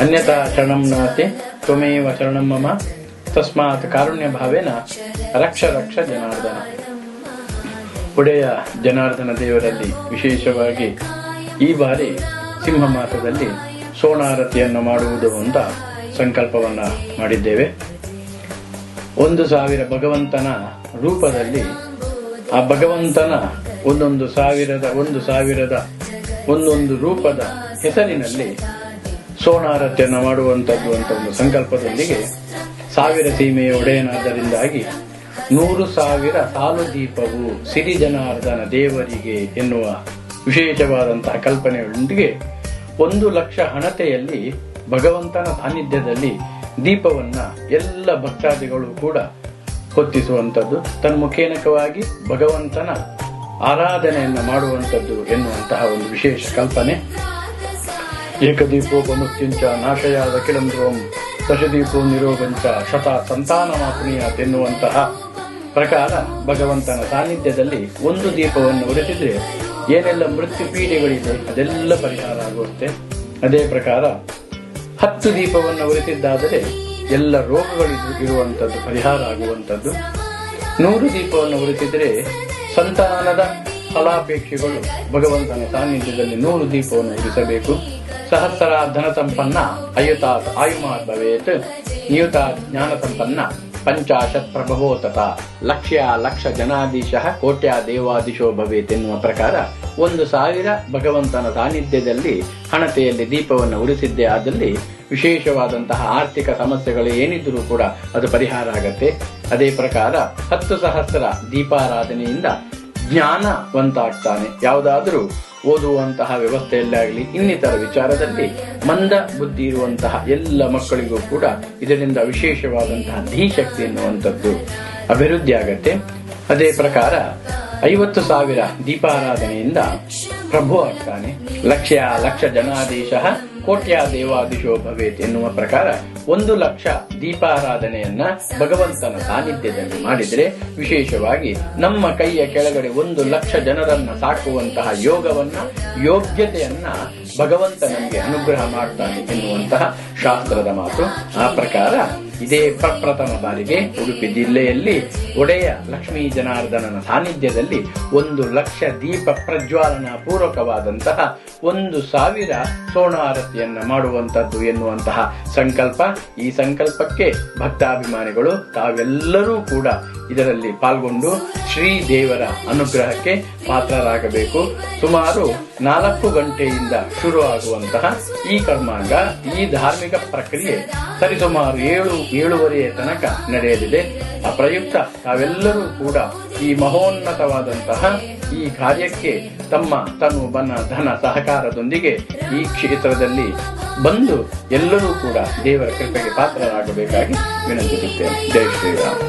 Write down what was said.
ಅನ್ಯತಾ ಶರಣಂ ನಾಸ್ತಿ ತ್ವಮೇವ ಶರಣಂ ಮಮ ತಸ್ಮಾತ್ ಕಾರುಣ್ಯ ಭಾವೇನ ರಕ್ಷ ರಕ್ಷ ಜನಾರ್ದನ. ಒಡೆಯ ಜನಾರ್ದನ ದೇವರಲ್ಲಿ ವಿಶೇಷವಾಗಿ ಈ ಬಾರಿ ಸಿಂಹ ಮಾಸದಲ್ಲಿ ಸೋಣಾರತಿಯನ್ನು ಮಾಡುವುದು ಅಂತ ಸಂಕಲ್ಪವನ್ನ ಮಾಡಿದ್ದೇವೆ. 1,000 ಭಗವಂತನ ರೂಪದಲ್ಲಿ ಆ ಭಗವಂತನ ಒಂದೊಂದು ರೂಪದ ಹೆಸರಿನಲ್ಲಿ ಸೋಣಾರತಿಯನ್ನು ಮಾಡುವಂಥದ್ದು ಅಂತ ಒಂದು ಸಂಕಲ್ಪದೊಂದಿಗೆ 1000 ಸೀಮೆಯ ಒಡೆಯನಾದ್ದರಿಂದಾಗಿ 100,000 ಸಾಲು ದೀಪವು ಸಿರಿ ಜನಾರ್ದನ ದೇವರಿಗೆ ಎನ್ನುವ ವಿಶೇಷವಾದಂತಹ ಕಲ್ಪನೆಯೊಂದಿಗೆ 1,00,000 ಹಣತೆಯಲ್ಲಿ ಭಗವಂತನ ಸಾನ್ನಿಧ್ಯದಲ್ಲಿ ದೀಪವನ್ನ ಎಲ್ಲ ಭಕ್ತಾದಿಗಳು ಕೂಡ ಹೊತ್ತಿಸುವಂಥದ್ದು, ತನ್ಮುಖೇನಕವಾಗಿ ಭಗವಂತನ ಆರಾಧನೆಯನ್ನ ಮಾಡುವಂಥದ್ದು ಎನ್ನುವಂತಹ ಒಂದು ವಿಶೇಷ ಕಲ್ಪನೆ. ಏಕದೀಪೋಪಮುತ್ಯಂಚ ನಾಶಯಾದ ಕಿಳಂದ್ರೋಂ ದಶದೀಪೋ ನಿರೋಗಂಚ ಶತ ಸಂತಾನಮಾಪುನೀಯಾತ್ ಎನ್ನುವಂತಹ ಪ್ರಕಾರ ಭಗವಂತನ ಸಾನ್ನಿಧ್ಯದಲ್ಲಿ ಒಂದು ದೀಪವನ್ನು ಉರಿಸಿದ್ರೆ ಏನೆಲ್ಲ ಮೃತ್ಯು ಪೀಡೆಗಳಿದೆ ಅದೆಲ್ಲ ಪರಿಹಾರ ಆಗುತ್ತೆ. ಅದೇ ಪ್ರಕಾರ 10 ದೀಪವನ್ನು ಉರಿಸಿದ್ದಾದರೆ ಎಲ್ಲ ರೋಗಗಳು ಇರುವಂಥದ್ದು ಪರಿಹಾರ ಆಗುವಂಥದ್ದು. 100 ದೀಪವನ್ನು ಉರಿಸಿದ್ರೆ ಸಂತಾನದ ಫಲಾಪೇಕ್ಷೆಗಳು ಭಗವಂತನ ಸಾನ್ನಿಧ್ಯದಲ್ಲಿ 100 ದೀಪವನ್ನು ಉರಿಸಬೇಕು. ಸಹಸ್ರ ಧನ ಸಂಪನ್ನ ಅಯುತಾತ್ ಆಯುಮಾತ್ ಭವೇತ್ ನಿಯುತಾತ್ ಜ್ಞಾನ ಸಂಪನ್ನ 50 ಪ್ರಭವೋ ತಥಾ ಲಕ್ಷ ಜನಾಧೀಶಃ ಕೋಟ್ಯ ದೇವಾಧೀಶೋ ಭವೇತ್ ಎನ್ನುವ ಪ್ರಕಾರ 1,000 ಭಗವಂತನ ಸಾನ್ನಿಧ್ಯದಲ್ಲಿ ಹಣತೆಯಲ್ಲಿ ದೀಪವನ್ನು ಉರಿಸಿದ್ದೇ ಆದಲ್ಲಿ ವಿಶೇಷವಾದಂತಹ ಆರ್ಥಿಕ ಸಮಸ್ಯೆಗಳು ಏನಿದ್ರೂ ಕೂಡ ಅದು ಪರಿಹಾರ ಆಗತ್ತೆ. ಅದೇ ಪ್ರಕಾರ 10,000 ದೀಪಾರಾಧನೆಯಿಂದ ಜ್ಞಾನವಂತಾಗ್ತಾನೆ. ಯಾವುದಾದರೂ ಓದುವಂತಹ ವ್ಯವಸ್ಥೆಯಲ್ಲಾಗಲಿ ಇನ್ನಿತರ ವಿಚಾರದಲ್ಲಿ ಮಂದ ಬುದ್ಧಿ ಇರುವಂತಹ ಎಲ್ಲ ಮಕ್ಕಳಿಗೂ ಕೂಡ ಇದರಿಂದ ವಿಶೇಷವಾದಂತಹ ಧೀಶಕ್ತಿ ಎನ್ನುವಂಥದ್ದು ಅಭಿವೃದ್ಧಿ ಆಗತ್ತೆ. ಅದೇ ಪ್ರಕಾರ 50,000 ದೀಪಾರಾಧನೆಯಿಂದ ಪ್ರಭು ಆಗ್ತಾನೆ. ಲಕ್ಷ ಜನಾಧೀಶ ಕೋಟ್ಯ ದೇವಾಧೀಶೋ ಭವೇತ್ ಎನ್ನುವ ಪ್ರಕಾರ 1,00,000 ದೀಪಾರಾಧನೆಯನ್ನ ಭಗವಂತನ ಸಾನ್ನಿಧ್ಯದಲ್ಲಿ ಮಾಡಿದ್ರೆ ವಿಶೇಷವಾಗಿ ನಮ್ಮ ಕೈಯ ಕೆಳಗಡೆ 1,00,000 ಜನರನ್ನ ಸಾಕುವಂತಹ ಯೋಗ್ಯತೆಯನ್ನ ಭಗವಂತ ನಮಗೆ ಅನುಗ್ರಹ ಮಾಡ್ತಾನೆ ಎನ್ನುವಂತಹ ಶಾಸ್ತ್ರದ ಮಾತು. ಆ ಪ್ರಕಾರ ಇದೇ ಪ್ರಪ್ರಥಮ ಬಾರಿಗೆ ಉಡುಪಿ ಜಿಲ್ಲೆಯಲ್ಲಿ ಒಡೆಯ ಲಕ್ಷ್ಮೀ ಜನಾರ್ದನನ ಸಾನ್ನಿಧ್ಯದಲ್ಲಿ 1,00,000 ದೀಪ ಪ್ರಜ್ವಾಲನಾ ಪೂರ್ವಕವಾದಂತಹ 1,000 ಸೋಣಾರತಿಯನ್ನ ಮಾಡುವಂತದ್ದು ಎನ್ನುವಂತಹ ಸಂಕಲ್ಪ. ಈ ಸಂಕಲ್ಪಕ್ಕೆ ಭಕ್ತಾಭಿಮಾನಿಗಳು ತಾವೆಲ್ಲರೂ ಕೂಡ ಇದರಲ್ಲಿ ಪಾಲ್ಗೊಂಡು ಶ್ರೀದೇವರ ಅನುಗ್ರಹಕ್ಕೆ ಪಾತ್ರರಾಗಬೇಕು. ಸುಮಾರು 4 ಗಂಟೆಯಿಂದ ಶುರು ಆಗುವಂತಹ ಈ ಕರ್ಮಾಂಗ, ಈ ಧಾರ್ಮಿಕ ಪ್ರಕ್ರಿಯೆ ಸರಿಸುಮಾರು 7:30 ತನಕ ನಡೆಯಲಿದೆ. ಆ ಪ್ರಯುಕ್ತ ತಾವೆಲ್ಲರೂ ಕೂಡ ಈ ಮಹೋನ್ನತವಾದಂತಹ ಈ ಕಾರ್ಯಕ್ಕೆ ತಮ್ಮ ತನು ಬನ ಧನ ಸಹಕಾರದೊಂದಿಗೆ ಈ ಕ್ಷೇತ್ರದಲ್ಲಿ ಬಂದು ಎಲ್ಲರೂ ಕೂಡ ದೇವರ ಕೃಪೆಗೆ ಪಾತ್ರರಾಗಬೇಕಾಗಿ ವಿನಂತಿಸುತ್ತೇನೆ. ಜೈ ಶ್ರೀರಾಮ್.